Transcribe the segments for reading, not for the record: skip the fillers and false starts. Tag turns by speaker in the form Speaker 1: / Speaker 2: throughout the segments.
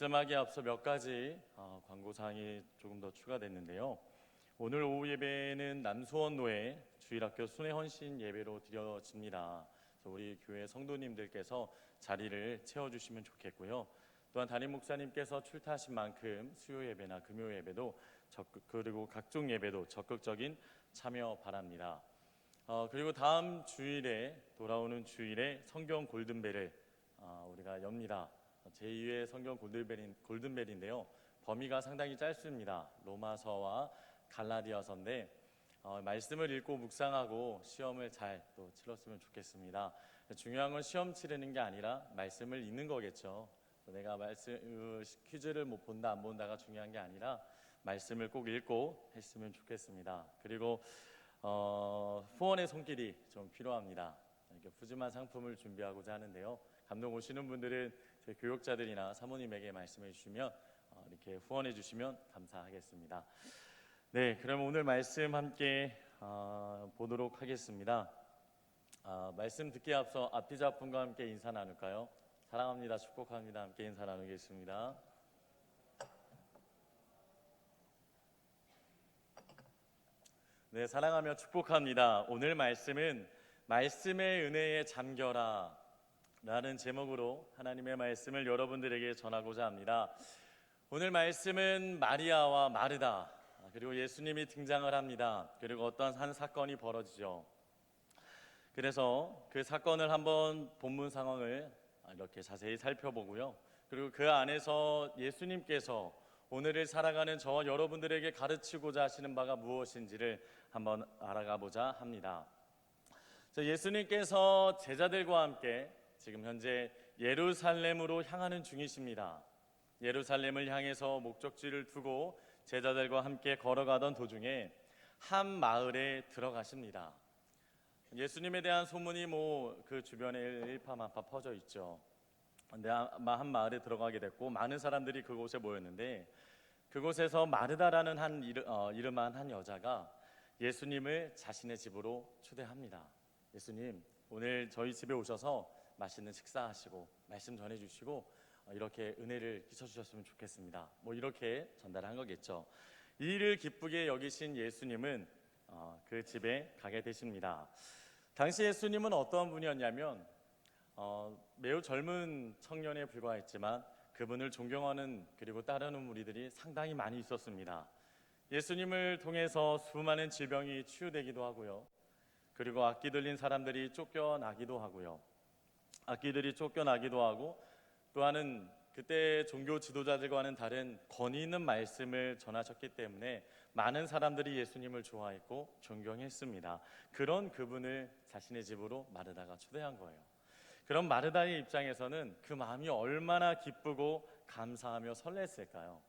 Speaker 1: 말씀하기에 앞서 몇 가지 광고사항이 조금 더 추가됐는데요. 오늘 오후 예배는 남수원로에 주일학교 순회헌신 예배로 드려집니다. 그래서 우리 교회 성도님들께서 자리를 채워주시면 좋겠고요. 또한 담임 목사님께서 출타하신 만큼 수요 예배나 금요 예배도 그리고 각종 예배도 적극적인 참여 바랍니다. 그리고 다음 주일에 돌아오는 주일에 성경 골든벨을 우리가 엽니다. 제2회 성경 골든벨인데요. 범위가 상당히 짧습니다. 로마서와 갈라디아서인데 말씀을 읽고 묵상하고 시험을 잘 또 치렀으면 좋겠습니다. 중요한 건 시험 치르는 게 아니라 말씀을 읽는 거겠죠. 내가 퀴즈를 못 본다 안 본다가 중요한 게 아니라 말씀을 꼭 읽고 했으면 좋겠습니다. 그리고 후원의 손길이 좀 필요합니다. 이렇게 푸짐한 상품을 준비하고자 하는데요. 감동 오시는 분들은 저희 교육자들이나 사모님에게 말씀해 주시면 이렇게 후원해 주시면 감사하겠습니다. 네, 그럼 오늘 말씀 함께 보도록 하겠습니다. 말씀 듣기에 앞서 앞뒤자 분과 함께 인사 나눌까요? 사랑합니다, 축복합니다. 함께 인사 나누겠습니다. 네, 사랑하며 축복합니다. 오늘 말씀은 말씀의 은혜에 잠겨라 라는 제목으로 하나님의 말씀을 여러분들에게 전하고자 합니다. 오늘 말씀은 마리아와 마르다 그리고 예수님이 등장을 합니다. 그리고 어떤 한 사건이 벌어지죠. 그래서 그 사건을 한번 본문 상황을 이렇게 자세히 살펴보고요. 그리고 그 안에서 예수님께서 오늘을 살아가는 저와 여러분들에게 가르치고자 하시는 바가 무엇인지를 한번 알아가보자 합니다. 예수님께서 제자들과 함께 지금 현재 예루살렘으로 향하는 중이십니다. 예루살렘을 향해서 목적지를 두고 제자들과 함께 걸어가던 도중에 한 마을에 들어가십니다. 예수님에 대한 소문이 그 주변에 일파만파 퍼져 있죠. 근데 한 마을에 들어가게 됐고 많은 사람들이 그곳에 모였는데 그곳에서 마르다라는 이름한 한 여자가 예수님을 자신의 집으로 초대합니다. 예수님, 오늘 저희 집에 오셔서 맛있는 식사하시고 말씀 전해주시고 이렇게 은혜를 끼쳐주셨으면 좋겠습니다. 이렇게 전달한 거겠죠. 이 일을 기쁘게 여기신 예수님은 그 집에 가게 되십니다. 당시 예수님은 어떤 분이었냐면 매우 젊은 청년에 불과했지만 그분을 존경하는 그리고 따르는 무리들이 상당히 많이 있었습니다. 예수님을 통해서 수많은 질병이 치유되기도 하고요. 그리고 악기 들린 사람들이 쫓겨나기도 하고요. 악기들이 쫓겨나기도 하고 또한은 그때 종교 지도자들과는 다른 권위 있는 말씀을 전하셨기 때문에 많은 사람들이 예수님을 좋아했고 존경했습니다. 그런 그분을 자신의 집으로 마르다가 초대한 거예요. 그럼 마르다의 입장에서는 그 마음이 얼마나 기쁘고 감사하며 설렜을까요?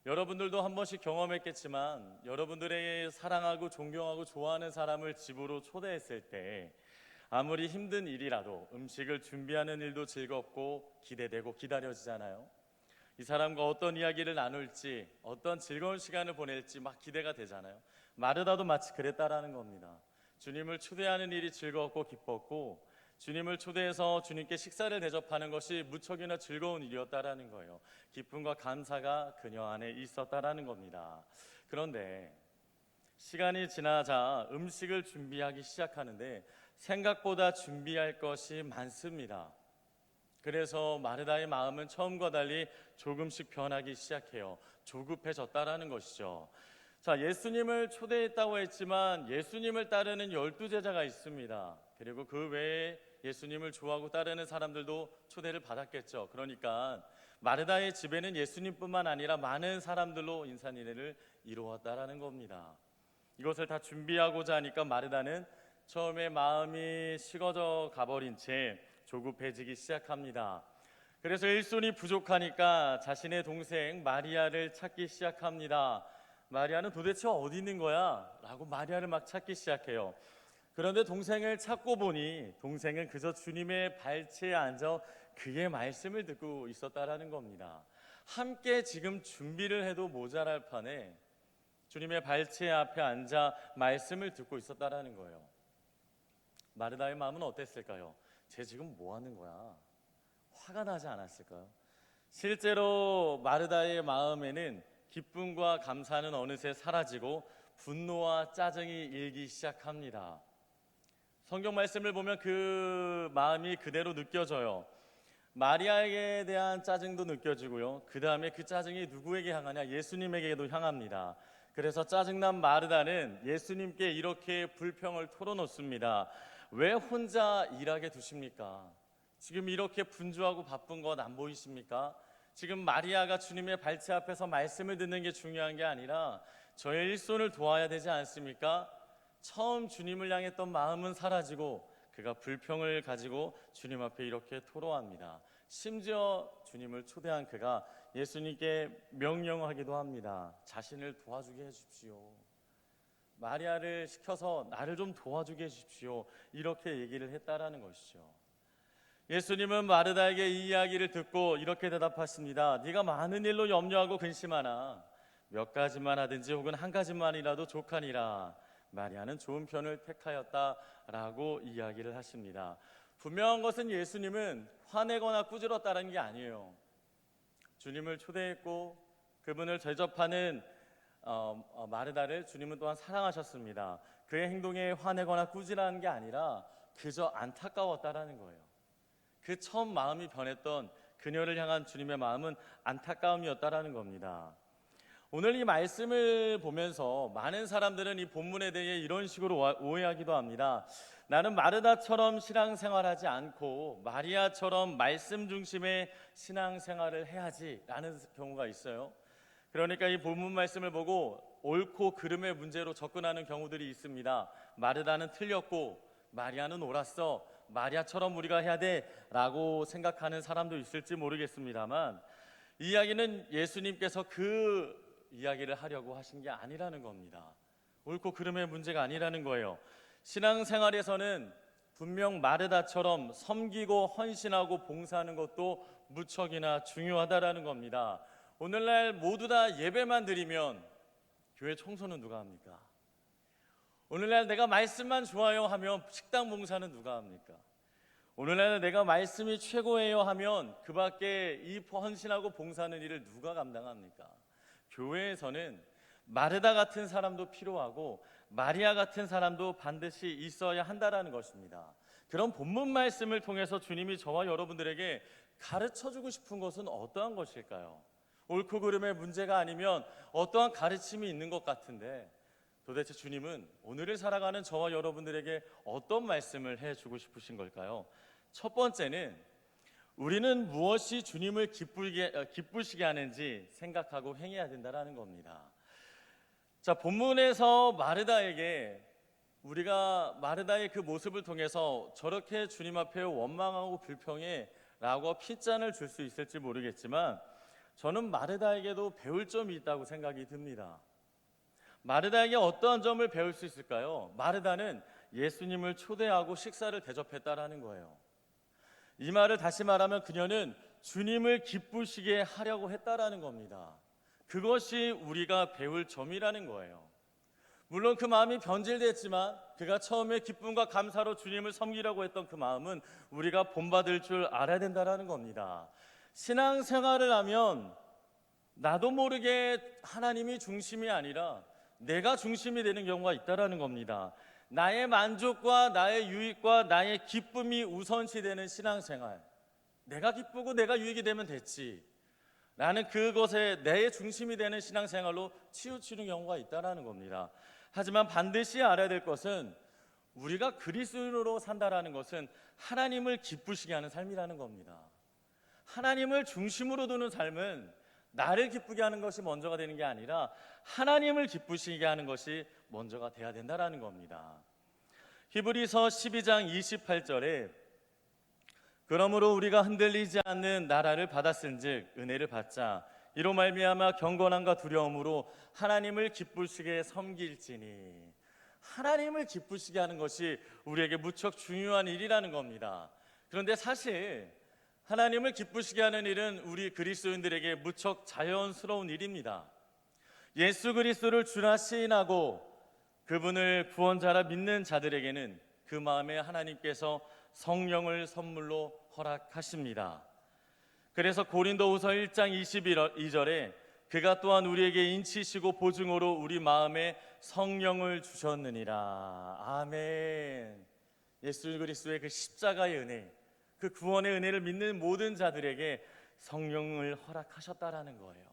Speaker 1: 여러분들도 한 번씩 경험했겠지만 여러분들의 사랑하고 존경하고 좋아하는 사람을 집으로 초대했을 때 아무리 힘든 일이라도 음식을 준비하는 일도 즐겁고 기대되고 기다려지잖아요. 이 사람과 어떤 이야기를 나눌지 어떤 즐거운 시간을 보낼지 막 기대가 되잖아요. 마르다도 마치 그랬다라는 겁니다. 주님을 초대하는 일이 즐거웠고 기뻤고 주님을 초대해서 주님께 식사를 대접하는 것이 무척이나 즐거운 일이었다라는 거예요. 기쁨과 감사가 그녀 안에 있었다라는 겁니다. 그런데 시간이 지나자 음식을 준비하기 시작하는데 생각보다 준비할 것이 많습니다. 그래서 마르다의 마음은 처음과 달리 조금씩 변하기 시작해요. 조급해졌다라는 것이죠. 자, 예수님을 초대했다고 했지만 예수님을 따르는 12제자가 있습니다. 그리고 그 외에 예수님을 좋아하고 따르는 사람들도 초대를 받았겠죠. 그러니까 마르다의 집에는 예수님뿐만 아니라 많은 사람들로 인산인해를 이루었다라는 겁니다. 이것을 다 준비하고자 하니까 마르다는 처음에 마음이 식어져 가버린 채 조급해지기 시작합니다. 그래서 일손이 부족하니까 자신의 동생 마리아를 찾기 시작합니다. 마리아는 도대체 어디 있는 거야? 라고 마리아를 막 찾기 시작해요. 그런데 동생을 찾고 보니 동생은 그저 주님의 발치에 앉아 그의 말씀을 듣고 있었다라는 겁니다. 함께 지금 준비를 해도 모자랄 판에 주님의 발치 앞에 앉아 말씀을 듣고 있었다라는 거예요. 마르다의 마음은 어땠을까요? 쟤 지금 뭐 하는 거야? 화가 나지 않았을까요? 실제로 마르다의 마음에는 기쁨과 감사는 어느새 사라지고 분노와 짜증이 일기 시작합니다. 성경 말씀을 보면 그 마음이 그대로 느껴져요. 마리아에게 대한 짜증도 느껴지고요. 그 다음에 그 짜증이 누구에게 향하냐? 예수님에게도 향합니다. 그래서 짜증난 마르다는 예수님께 이렇게 불평을 털어놓습니다. 왜 혼자 일하게 두십니까? 지금 이렇게 분주하고 바쁜 것 안 보이십니까? 지금 마리아가 주님의 발치 앞에서 말씀을 듣는 게 중요한 게 아니라 저의 일손을 도와야 되지 않습니까? 처음 주님을 향했던 마음은 사라지고 그가 불평을 가지고 주님 앞에 이렇게 토로합니다. 심지어 주님을 초대한 그가 예수님께 명령하기도 합니다. 자신을 도와주게 해주십시오. 마리아를 시켜서 나를 좀 도와주게 해주십시오. 이렇게 얘기를 했다라는 것이죠. 예수님은 마르다에게 이 이야기를 듣고 이렇게 대답하십니다. 네가 많은 일로 염려하고 근심하나 몇 가지만 하든지 혹은 한 가지만이라도 족하니라. 마리아는 좋은 편을 택하였다라고 이야기를 하십니다. 분명한 것은 예수님은 화내거나 꾸짖었다는 게 아니에요. 주님을 초대했고 그분을 대접하는 마르다를 주님은 또한 사랑하셨습니다. 그의 행동에 화내거나 꾸짖는 게 아니라 그저 안타까웠다라는 거예요. 그 처음 마음이 변했던 그녀를 향한 주님의 마음은 안타까움이었다라는 겁니다. 오늘 이 말씀을 보면서 많은 사람들은 이 본문에 대해 이런 식으로 오해하기도 합니다. 나는 마르다처럼 신앙생활하지 않고 마리아처럼 말씀 중심의 신앙생활을 해야지 라는 경우가 있어요. 그러니까 이 본문 말씀을 보고 옳고 그름의 문제로 접근하는 경우들이 있습니다. 마르다는 틀렸고 마리아는 옳았어. 마리아처럼 우리가 해야 돼 라고 생각하는 사람도 있을지 모르겠습니다만 이 이야기는 예수님께서 그 이야기를 하려고 하신 게 아니라는 겁니다. 옳고 그름의 문제가 아니라는 거예요. 신앙생활에서는 분명 마르다처럼 섬기고 헌신하고 봉사하는 것도 무척이나 중요하다라는 겁니다. 오늘날 모두 다 예배만 드리면 교회 청소는 누가 합니까? 오늘날 내가 말씀만 좋아요 하면 식당 봉사는 누가 합니까? 오늘날 내가 말씀이 최고예요 하면 그 밖에 이 헌신하고 봉사하는 일을 누가 감당합니까? 교회에서는 마르다 같은 사람도 필요하고 마리아 같은 사람도 반드시 있어야 한다라는 것입니다. 그런 본문 말씀을 통해서 주님이 저와 여러분들에게 가르쳐주고 싶은 것은 어떠한 것일까요? 옳고 그름의 문제가 아니면 어떠한 가르침이 있는 것 같은데 도대체 주님은 오늘을 살아가는 저와 여러분들에게 어떤 말씀을 해주고 싶으신 걸까요? 첫 번째는 우리는 무엇이 주님을 기쁘시게 하는지 생각하고 행해야 된다는 겁니다. 자, 본문에서 마르다에게 우리가 마르다의 그 모습을 통해서 저렇게 주님 앞에 원망하고 불평해 라고 핏잔을 줄 수 있을지 모르겠지만 저는 마르다에게도 배울 점이 있다고 생각이 듭니다. 마르다에게 어떠한 점을 배울 수 있을까요? 마르다는 예수님을 초대하고 식사를 대접했다라는 거예요. 이 말을 다시 말하면 그녀는 주님을 기쁘시게 하려고 했다라는 겁니다. 그것이 우리가 배울 점이라는 거예요. 물론 그 마음이 변질됐지만 그가 처음에 기쁨과 감사로 주님을 섬기려고 했던 그 마음은 우리가 본받을 줄 알아야 된다라는 겁니다. 신앙생활을 하면 나도 모르게 하나님이 중심이 아니라 내가 중심이 되는 경우가 있다라는 겁니다. 나의 만족과 나의 유익과 나의 기쁨이 우선시되는 신앙생활, 내가 기쁘고 내가 유익이 되면 됐지 라는 그것에 내 중심이 되는 신앙생활로 치우치는 경우가 있다는 겁니다. 하지만 반드시 알아야 될 것은 우리가 그리스도인으로 산다라는 것은 하나님을 기쁘시게 하는 삶이라는 겁니다. 하나님을 중심으로 두는 삶은 나를 기쁘게 하는 것이 먼저가 되는 게 아니라 하나님을 기쁘시게 하는 것이 먼저가 돼야 된다는 겁니다. 히브리서 12장 28절에 그러므로 우리가 흔들리지 않는 나라를 받았은즉 은혜를 받자 이로 말미암아 경건함과 두려움으로 하나님을 기쁘시게 섬길지니 하나님을 기쁘시게 하는 것이 우리에게 무척 중요한 일이라는 겁니다. 그런데 사실 하나님을 기쁘시게 하는 일은 우리 그리스도인들에게 무척 자연스러운 일입니다. 예수 그리스도를 주라 시인하고 그분을 구원자라 믿는 자들에게는 그 마음에 하나님께서 성령을 선물로 허락하십니다. 그래서 고린도후서 1장 22절에 그가 또한 우리에게 인치시고 보증으로 우리 마음에 성령을 주셨느니라. 아멘. 예수 그리스도의 그 십자가의 은혜, 그 구원의 은혜를 믿는 모든 자들에게 성령을 허락하셨다라는 거예요.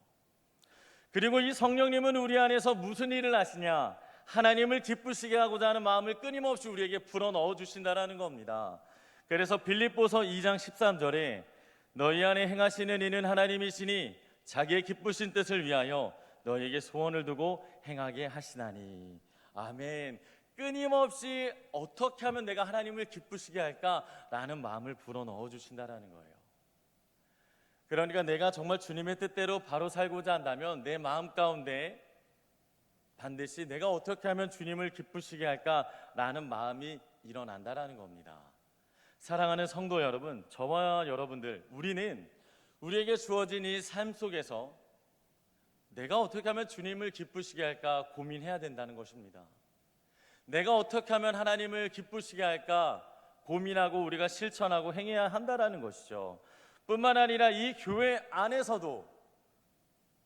Speaker 1: 그리고 이 성령님은 우리 안에서 무슨 일을 하시냐? 하나님을 기쁘시게 하고자 하는 마음을 끊임없이 우리에게 불어넣어 주신다라는 겁니다. 그래서 빌립보서 2장 13절에 너희 안에 행하시는 이는 하나님이시니 자기의 기쁘신 뜻을 위하여 너희에게 소원을 두고 행하게 하시나니. 아멘. 끊임없이 어떻게 하면 내가 하나님을 기쁘시게 할까라는 마음을 불어넣어 주신다라는 거예요. 그러니까 내가 정말 주님의 뜻대로 바로 살고자 한다면 내 마음 가운데 반드시 내가 어떻게 하면 주님을 기쁘시게 할까라는 마음이 일어난다라는 겁니다. 사랑하는 성도 여러분, 저와 여러분들, 우리는 우리에게 주어진 이 삶 속에서 내가 어떻게 하면 주님을 기쁘시게 할까 고민해야 된다는 것입니다. 내가 어떻게 하면 하나님을 기쁘시게 할까 고민하고 우리가 실천하고 행해야 한다라는 것이죠. 뿐만 아니라 이 교회 안에서도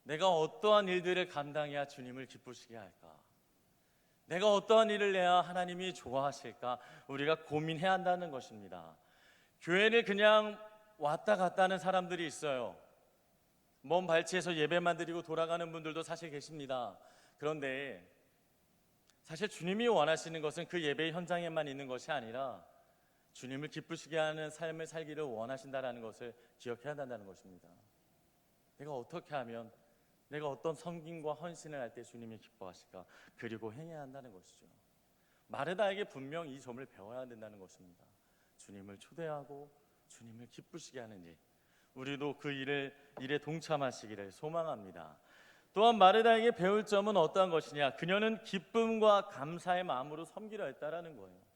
Speaker 1: 내가 어떠한 일들을 감당해야 주님을 기쁘시게 할까, 내가 어떠한 일을 해야 하나님이 좋아하실까 우리가 고민해야 한다는 것입니다. 교회를 그냥 왔다 갔다 하는 사람들이 있어요. 먼 발치에서 예배만 드리고 돌아가는 분들도 사실 계십니다. 그런데 사실 주님이 원하시는 것은 그 예배 현장에만 있는 것이 아니라 주님을 기쁘시게 하는 삶을 살기를 원하신다는 것을 기억해야 한다는 것입니다. 내가 어떻게 하면, 내가 어떤 섬김과 헌신을 할 때 주님이 기뻐하실까, 그리고 행해야 한다는 것이죠. 마르다에게 분명 이 점을 배워야 된다는 것입니다. 주님을 초대하고 주님을 기쁘시게 하는 일, 우리도 그 일에 동참하시기를 소망합니다. 또한 마르다에게 배울 점은 어떠한 것이냐? 그녀는 기쁨과 감사의 마음으로 섬기려 했다라는 거예요.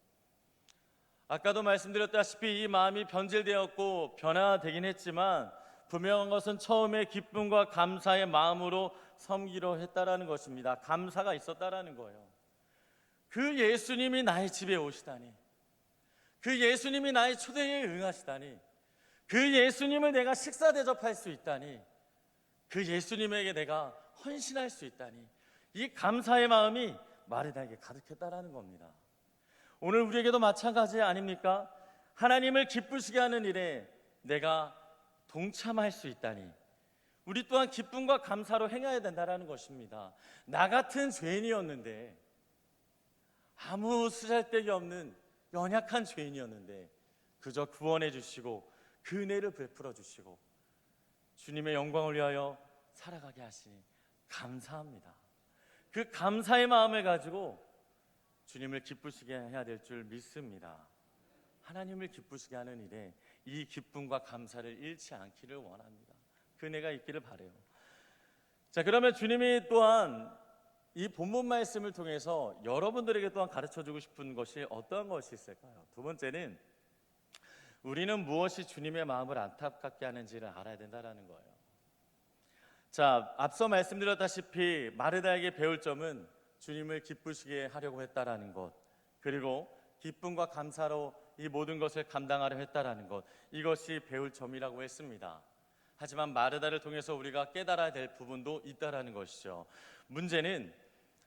Speaker 1: 아까도 말씀드렸다시피 이 마음이 변질되었고 변화되긴 했지만 분명한 것은 처음에 기쁨과 감사의 마음으로 섬기려 했다라는 것입니다. 감사가 있었다라는 거예요. 그 예수님이 나의 집에 오시다니, 그 예수님이 나의 초대에 응하시다니, 그 예수님을 내가 식사 대접할 수 있다니, 그 예수님에게 내가 헌신할 수 있다니, 이 감사의 마음이 마르다에게 가득했다라는 겁니다. 오늘 우리에게도 마찬가지 아닙니까? 하나님을 기쁘시게 하는 일에 내가 동참할 수 있다니, 우리 또한 기쁨과 감사로 행해야 된다는 것입니다. 나 같은 죄인이었는데, 아무 쓰잘데기 없는 연약한 죄인이었는데 그저 구원해 주시고 그 은혜를 베풀어 주시고 주님의 영광을 위하여 살아가게 하시니 감사합니다. 그 감사의 마음을 가지고 주님을 기쁘시게 해야 될 줄 믿습니다. 하나님을 기쁘시게 하는 일에 이 기쁨과 감사를 잃지 않기를 원합니다. 그 은혜가 있기를 바라요. 자, 그러면 주님이 또한 이 본문 말씀을 통해서 여러분들에게 또한 가르쳐주고 싶은 것이 어떠한 것이 있을까요? 두 번째는 우리는 무엇이 주님의 마음을 안타깝게 하는지를 알아야 된다는 거예요. 자, 앞서 말씀드렸다시피 마르다에게 배울 점은 주님을 기쁘시게 하려고 했다라는 것, 그리고 기쁨과 감사로 이 모든 것을 감당하려 했다라는 것, 이것이 배울 점이라고 했습니다. 하지만 마르다를 통해서 우리가 깨달아야 될 부분도 있다라는 것이죠. 문제는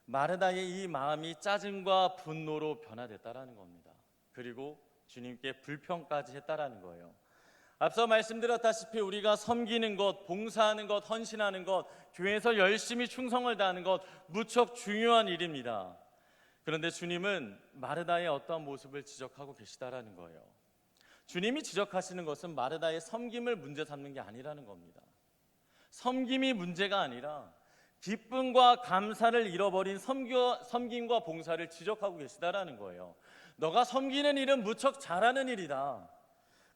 Speaker 1: 마르다의 이 마음이 짜증과 분노로 변화됐다라는 겁니다. 그리고 주님께 불평까지 했다라는 거예요. 앞서 말씀드렸다시피 우리가 섬기는 것, 봉사하는 것, 헌신하는 것, 교회에서 열심히 충성을 다하는 것 무척 중요한 일입니다. 그런데 주님은 마르다의 어떠한 모습을 지적하고 계시다라는 거예요. 주님이 지적하시는 것은 마르다의 섬김을 문제 삼는 게 아니라는 겁니다. 섬김이 문제가 아니라 기쁨과 감사를 잃어버린 섬김과 봉사를 지적하고 계시다라는 거예요. 너가 섬기는 일은 무척 잘하는 일이다.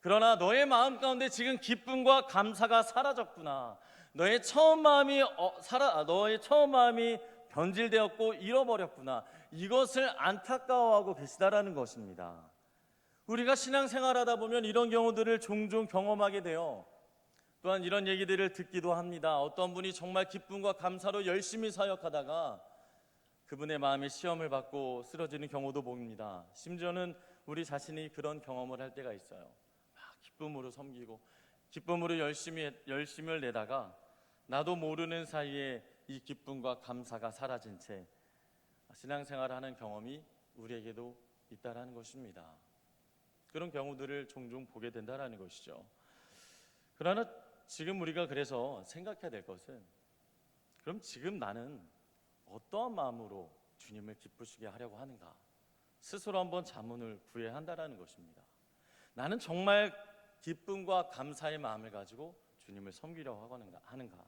Speaker 1: 그러나 너의 마음 가운데 지금 기쁨과 감사가 사라졌구나. 너의 처음 마음이 변질되었고 잃어버렸구나. 이것을 안타까워하고 계시다라는 것입니다. 우리가 신앙생활하다 보면 이런 경우들을 종종 경험하게 돼요. 또한 이런 얘기들을 듣기도 합니다. 어떤 분이 정말 기쁨과 감사로 열심히 사역하다가 그분의 마음이 시험을 받고 쓰러지는 경우도 봅니다. 심지어는 우리 자신이 그런 경험을 할 때가 있어요. 막 기쁨으로 섬기고 기쁨으로 열심을 내다가 나도 모르는 사이에 이 기쁨과 감사가 사라진 채 신앙생활을 하는 경험이 우리에게도 있다라는 것입니다. 그런 경우들을 종종 보게 된다라는 것이죠. 그러나 지금 우리가 그래서 생각해야 될 것은, 그럼 지금 나는 어떠한 마음으로 주님을 기쁘시게 하려고 하는가? 스스로 한번 자문을 구해야 한다라는 것입니다. 나는 정말 기쁨과 감사의 마음을 가지고 주님을 섬기려고 하는가?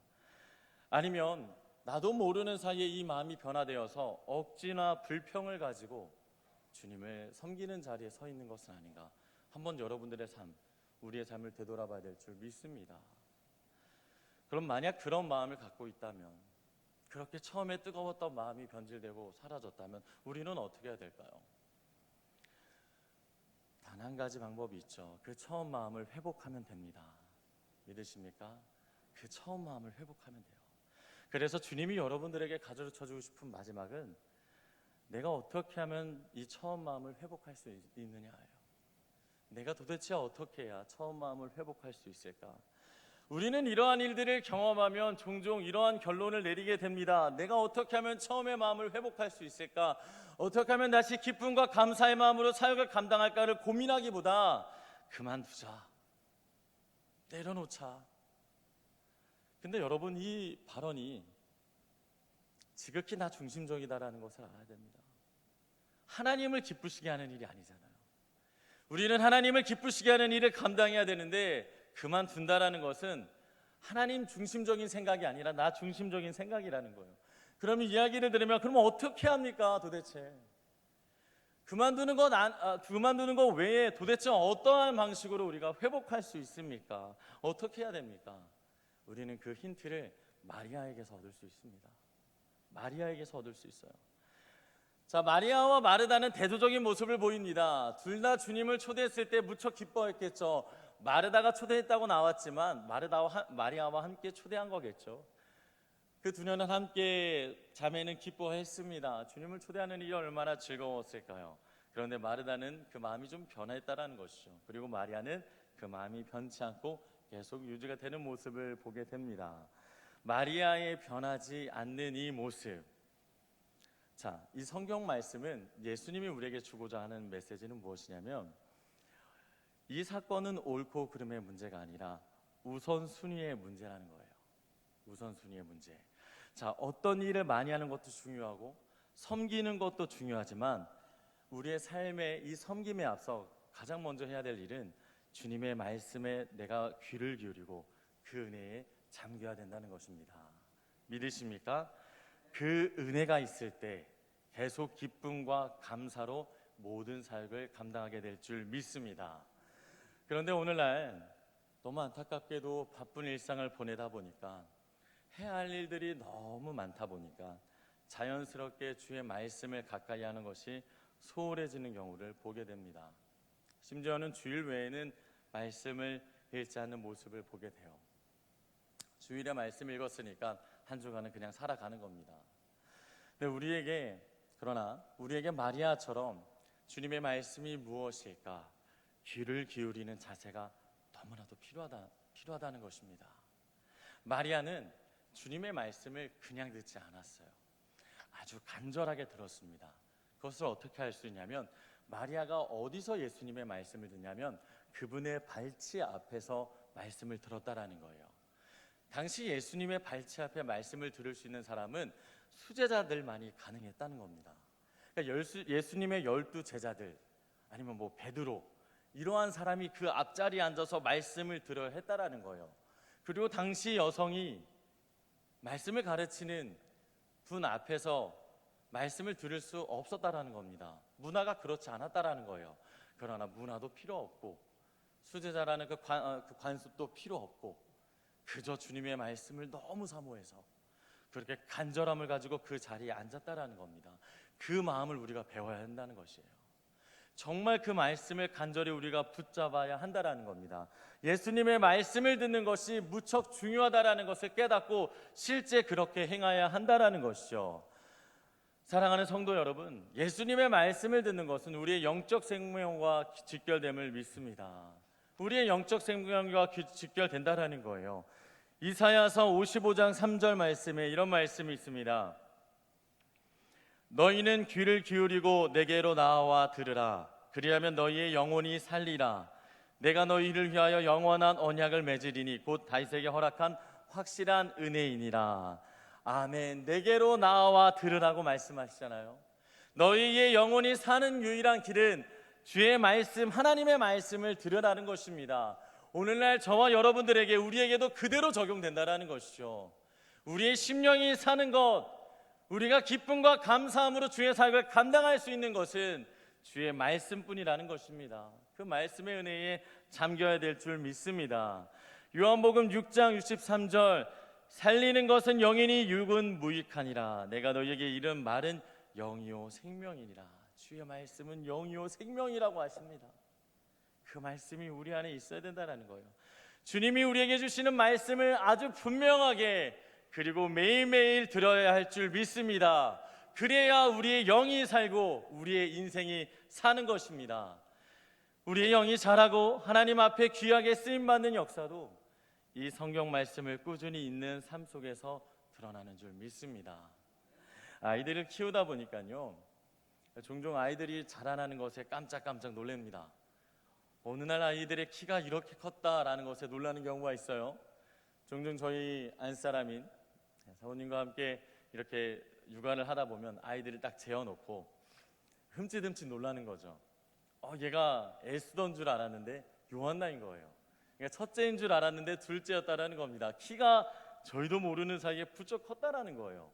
Speaker 1: 아니면 나도 모르는 사이에 이 마음이 변화되어서 억지나 불평을 가지고 주님을 섬기는 자리에 서 있는 것은 아닌가? 한번 여러분들의 삶, 우리의 삶을 되돌아봐야 될 줄 믿습니다. 그럼 만약 그런 마음을 갖고 있다면, 그렇게 처음에 뜨거웠던 마음이 변질되고 사라졌다면 우리는 어떻게 해야 될까요? 단 한 가지 방법이 있죠. 그 처음 마음을 회복하면 됩니다. 믿으십니까? 그 처음 마음을 회복하면 돼요. 그래서 주님이 여러분들에게 가르쳐 주고 싶은 마지막은, 내가 어떻게 하면 이 처음 마음을 회복할 수 있느냐예요. 내가 도대체 어떻게 해야 처음 마음을 회복할 수 있을까? 우리는 이러한 일들을 경험하면 종종 이러한 결론을 내리게 됩니다. 내가 어떻게 하면 처음의 마음을 회복할 수 있을까? 어떻게 하면 다시 기쁨과 감사의 마음으로 사역을 감당할까를 고민하기보다 그만두자, 내려놓자. 근데 여러분, 이 발언이 지극히 나 중심적이다라는 것을 알아야 됩니다. 하나님을 기쁘시게 하는 일이 아니잖아요. 우리는 하나님을 기쁘시게 하는 일을 감당해야 되는데, 그만둔다라는 것은 하나님 중심적인 생각이 아니라 나 중심적인 생각이라는 거예요. 그러면 이야기를 들으면, 그러면 어떻게 합니까 도대체? 그만두는 것 외에 도대체 어떠한 방식으로 우리가 회복할 수 있습니까? 어떻게 해야 됩니까? 우리는 그 힌트를 마리아에게서 얻을 수 있습니다. 마리아에게서 얻을 수 있어요. 자, 마리아와 마르다는 대조적인 모습을 보입니다. 둘 다 주님을 초대했을 때 무척 기뻐했겠죠. 마르다가 초대했다고 나왔지만 마리아와 함께 초대한 거겠죠. 그 두 년은 함께 자매는 기뻐했습니다. 주님을 초대하는 일이 얼마나 즐거웠을까요? 그런데 마르다는 그 마음이 좀 변했다라는 것이죠. 그리고 마리아는 그 마음이 변치 않고 계속 유지가 되는 모습을 보게 됩니다. 마리아의 변하지 않는 이 모습. 자, 이 성경 말씀은 예수님이 우리에게 주고자 하는 메시지는 무엇이냐면, 이 사건은 옳고 그름의 문제가 아니라 우선순위의 문제라는 거예요. 우선순위의 문제. 자, 어떤 일을 많이 하는 것도 중요하고 섬기는 것도 중요하지만, 우리의 삶의 이 섬김에 앞서 가장 먼저 해야 될 일은 주님의 말씀에 내가 귀를 기울이고 그 은혜에 잠겨야 된다는 것입니다. 믿으십니까? 그 은혜가 있을 때 계속 기쁨과 감사로 모든 사역을 감당하게 될 줄 믿습니다. 그런데 오늘날 너무 안타깝게도 바쁜 일상을 보내다 보니까, 해야 할 일들이 너무 많다 보니까 자연스럽게 주의 말씀을 가까이 하는 것이 소홀해지는 경우를 보게 됩니다. 심지어는 주일 외에는 말씀을 읽지 않는 모습을 보게 돼요. 주일에 말씀 읽었으니까 한 주간은 그냥 살아가는 겁니다. 근데 그러나 우리에게 마리아처럼 주님의 말씀이 무엇일까 귀를 기울이는 자세가 너무나도 필요하다는 것입니다. 마리아는 주님의 말씀을 그냥 듣지 않았어요. 아주 간절하게 들었습니다. 그것을 어떻게 할 수 있냐면, 마리아가 어디서 예수님의 말씀을 듣냐면 그분의 발치 앞에서 말씀을 들었다라는 거예요. 당시 예수님의 발치 앞에 말씀을 들을 수 있는 사람은 수제자들만이 가능했다는 겁니다. 그러니까 예수님의 12 제자들, 아니면 베드로, 이러한 사람이 그 앞자리에 앉아서 말씀을 들어야 했다라는 거예요. 그리고 당시 여성이 말씀을 가르치는 분 앞에서 말씀을 들을 수 없었다라는 겁니다. 문화가 그렇지 않았다라는 거예요. 그러나 문화도 필요 없고 수제자라는 그 관습도 필요 없고, 그저 주님의 말씀을 너무 사모해서 그렇게 간절함을 가지고 그 자리에 앉았다라는 겁니다. 그 마음을 우리가 배워야 한다는 것이에요. 정말 그 말씀을 간절히 우리가 붙잡아야 한다라는 겁니다. 예수님의 말씀을 듣는 것이 무척 중요하다라는 것을 깨닫고 실제 그렇게 행해야 한다라는 것이죠. 사랑하는 성도 여러분, 예수님의 말씀을 듣는 것은 우리의 영적 생명과 직결됨을 믿습니다. 우리의 영적 생명과 직결된다라는 거예요. 이사야서 55장 3절 말씀에 이런 말씀이 있습니다. 너희는 귀를 기울이고 내게로 나와 들으라. 그리하면 너희의 영혼이 살리라. 내가 너희를 위하여 영원한 언약을 맺으리니 곧 다윗에게 허락한 확실한 은혜이니라. 아멘. 내게로 나와 들으라고 말씀하시잖아요. 너희의 영혼이 사는 유일한 길은 주의 말씀, 하나님의 말씀을 들으라는 것입니다. 오늘날 저와 여러분들에게, 우리에게도 그대로 적용된다라는 것이죠. 우리의 심령이 사는 것, 우리가 기쁨과 감사함으로 주의 사역을 감당할 수 있는 것은 주의 말씀뿐이라는 것입니다. 그 말씀의 은혜에 잠겨야 될 줄 믿습니다. 요한복음 6장 63절 살리는 것은 영이니 육은 무익하니라. 내가 너희에게 이른 말은 영이요 생명이니라. 주의 말씀은 영이요 생명이라고 하십니다. 그 말씀이 우리 안에 있어야 된다는 거예요. 주님이 우리에게 주시는 말씀을 아주 분명하게 그리고 매일매일 들어야 할 줄 믿습니다. 그래야 우리의 영이 살고 우리의 인생이 사는 것입니다. 우리의 영이 자라고 하나님 앞에 귀하게 쓰임받는 역사도 이 성경 말씀을 꾸준히 읽는 삶 속에서 드러나는 줄 믿습니다. 아이들을 키우다 보니까요, 종종 아이들이 자라나는 것에 깜짝깜짝 놀랍니다. 어느 날 아이들의 키가 이렇게 컸다라는 것에 놀라는 경우가 있어요. 종종 저희 안사람인 사모님과 함께 이렇게 육아를 하다 보면 아이들을 딱 재워놓고 흠칫흠칫 놀라는 거죠. 얘가 애쓰던 줄 알았는데 요한나인 거예요. 그러니까 첫째인 줄 알았는데 둘째였다라는 겁니다. 키가 저희도 모르는 사이에 부쩍 컸다라는 거예요.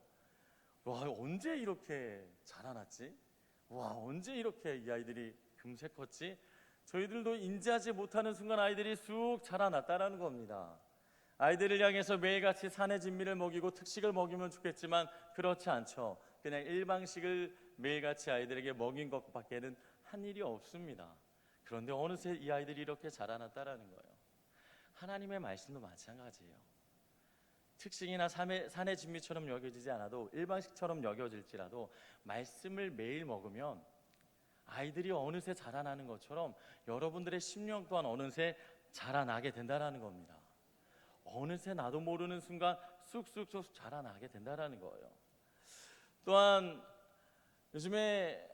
Speaker 1: 와, 언제 이렇게 자라났지? 와, 언제 이렇게 이 아이들이 금세 컸지? 저희들도 인지하지 못하는 순간 아이들이 쑥 자라났다라는 겁니다. 아이들을 향해서 매일같이 산의 진미를 먹이고 특식을 먹이면 좋겠지만 그렇지 않죠. 그냥 일방식을 매일같이 아이들에게 먹인 것밖에는 한 일이 없습니다. 그런데 어느새 이 아이들이 이렇게 자라났다라는 거예요. 하나님의 말씀도 마찬가지예요. 특식이나 산의 진미처럼 여겨지지 않아도 일방식처럼 여겨질지라도 말씀을 매일 먹으면 아이들이 어느새 자라나는 것처럼 여러분들의 심령 또한 어느새 자라나게 된다라는 겁니다. 어느새 나도 모르는 순간 쑥쑥쑥 자라나게 된다라는 거예요. 또한 요즘에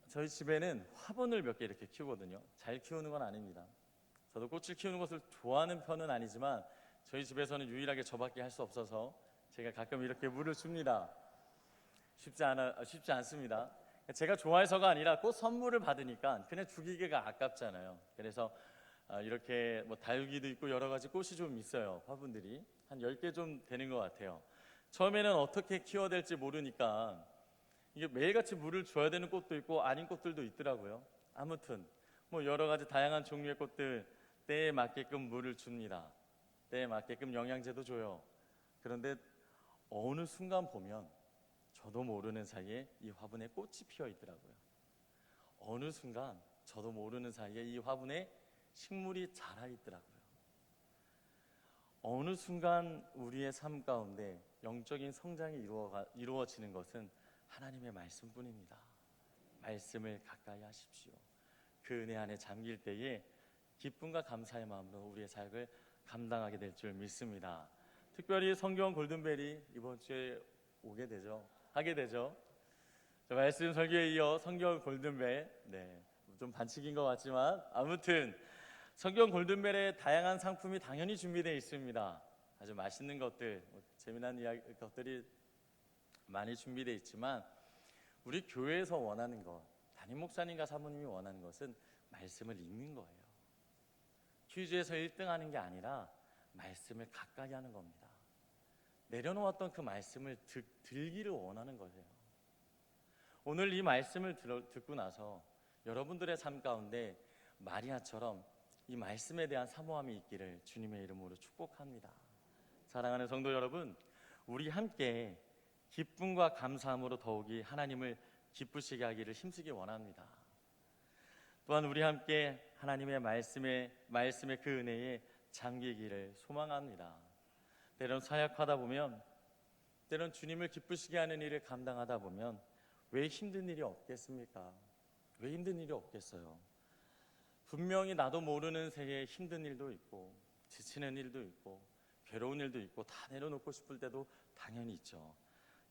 Speaker 1: 저희 집에는 화분을 몇 개 이렇게 키우거든요. 잘 키우는 건 아닙니다. 저도 꽃을 키우는 것을 좋아하는 편은 아니지만 저희 집에서는 유일하게 저밖에 할 수 없어서 제가 가끔 이렇게 물을 줍니다. 쉽지 않습니다. 제가 좋아해서가 아니라 꽃 선물을 받으니까 그냥 주기가 아깝잖아요. 그래서 이렇게 뭐 다육이도 있고 여러 가지 꽃이 좀 있어요. 화분들이 한 10개 좀 되는 것 같아요. 처음에는 어떻게 키워야 될지 모르니까 이게 매일같이 물을 줘야 되는 꽃도 있고 아닌 꽃들도 있더라고요. 아무튼 뭐 여러 가지 다양한 종류의 꽃들 때에 맞게끔 물을 줍니다. 때에 맞게끔 영양제도 줘요. 그런데 어느 순간 보면 저도 모르는 사이에 이 화분에 꽃이 피어 있더라고요. 어느 순간 저도 모르는 사이에 이 화분에 식물이 자라 있더라고요. 어느 순간 우리의 삶 가운데 영적인 성장이 이루어지는 것은 하나님의 말씀뿐입니다. 말씀을 가까이 하십시오. 그 은혜 안에 잠길 때에 기쁨과 감사의 마음으로 우리의 삶을 감당하게 될 줄 믿습니다. 특별히 성경 골든벨이 이번 주에 하게 되죠. 말씀 설교에 이어 성경 골든벨, 좀 반칙인 것 같지만 아무튼 성경 골든벨에 다양한 상품이 당연히 준비되어 있습니다. 아주 맛있는 것들, 재미난 것들이 많이 준비되어 있지만 우리 교회에서 원하는 것, 담임 목사님과 사모님이 원하는 것은 말씀을 읽는 거예요. 퀴즈에서 1등하는 게 아니라 말씀을 가까이 하는 겁니다. 내려놓았던 그 말씀을 들기를 원하는 거예요. 오늘 이 말씀을 듣고 나서 여러분들의 삶 가운데 마리아처럼 이 말씀에 대한 사모함이 있기를 주님의 이름으로 축복합니다. 사랑하는 성도 여러분, 우리 함께 기쁨과 감사함으로 더욱이 하나님을 기쁘시게 하기를 힘쓰기 원합니다. 또한 우리 함께 하나님의 말씀의 그 은혜에 잠기기를 소망합니다. 때론 사역하다 보면, 때론 주님을 기쁘시게 하는 일을 감당하다 보면 왜 힘든 일이 없겠습니까? 왜 힘든 일이 없겠어요? 분명히 나도 모르는 새에 힘든 일도 있고 지치는 일도 있고 괴로운 일도 있고 다 내려놓고 싶을 때도 당연히 있죠.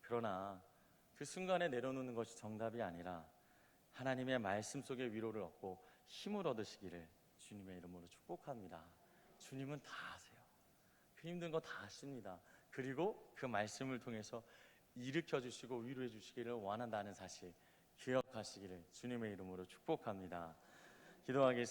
Speaker 1: 그러나 그 순간에 내려놓는 것이 정답이 아니라 하나님의 말씀 속에 위로를 얻고 힘을 얻으시기를 주님의 이름으로 축복합니다. 주님은 다 아세요. 그 힘든 거 다 아십니다. 그리고 그 말씀을 통해서 일으켜 주시고 위로해 주시기를 원한다는 사실 기억하시기를 주님의 이름으로 축복합니다. 기도하겠습니다.